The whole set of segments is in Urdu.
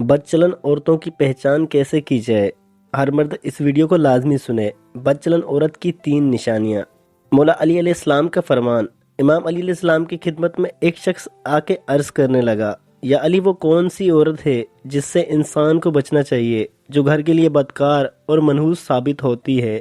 بدچلن عورتوں کی پہچان کیسے کی جائے؟ ہر مرد اس ویڈیو کو لازمی سنے۔ بدچلن عورت کی 3 نشانیاں۔ مولا علی علیہ السلام کا فرمان۔ امام علی علیہ السلام کی خدمت میں ایک شخص آ کے عرض کرنے لگا، یا علی وہ کون سی عورت ہے جس سے انسان کو بچنا چاہیے، جو گھر کے لیے بدکار اور منحوس ثابت ہوتی ہے؟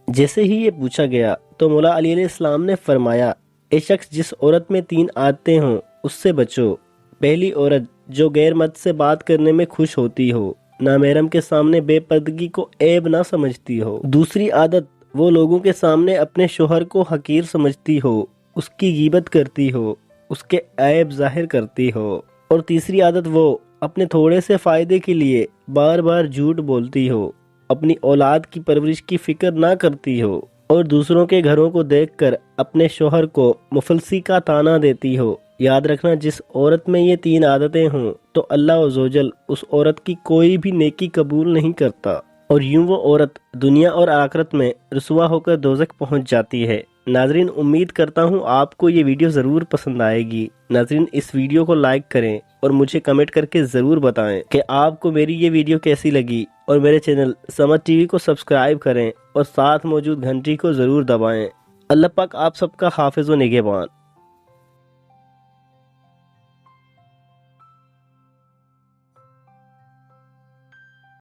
جیسے ہی یہ پوچھا گیا تو مولا علی علیہ السلام نے فرمایا، اے شخص جس عورت میں 3 عادتیں ہوں اس سے بچو۔ پہلی عورت جو غیر مرد سے بات کرنے میں خوش ہوتی ہو، نامحرم کے سامنے بے پردگی کو عیب نہ سمجھتی ہو۔ دوسری عادت وہ لوگوں کے سامنے اپنے شوہر کو حقیر سمجھتی ہو، اس کی غیبت کرتی ہو، اس کے عیب ظاہر کرتی ہو۔ اور تیسری عادت وہ اپنے تھوڑے سے فائدے کے لیے بار بار جھوٹ بولتی ہو، اپنی اولاد کی پرورش کی فکر نہ کرتی ہو، اور دوسروں کے گھروں کو دیکھ کر اپنے شوہر کو مفلسی کا طعنہ دیتی ہو۔ یاد رکھنا، جس عورت میں یہ 3 عادتیں ہوں تو اللہ عزوجل اس عورت کی کوئی بھی نیکی قبول نہیں کرتا، اور یوں وہ عورت دنیا اور آخرت میں رسوا ہو کر دوزخ پہنچ جاتی ہے۔ ناظرین، امید کرتا ہوں آپ کو یہ ویڈیو ضرور پسند آئے گی۔ ناظرین، اس ویڈیو کو لائک کریں اور مجھے کمنٹ کر کے ضرور بتائیں کہ آپ کو میری یہ ویڈیو کیسی لگی، اور میرے چینل سمجھ ٹی وی کو سبسکرائب کریں اور ساتھ موجود گھنٹی کو ضرور دبائیں۔ اللہ پاک آپ سب کا حافظ و نگہبان۔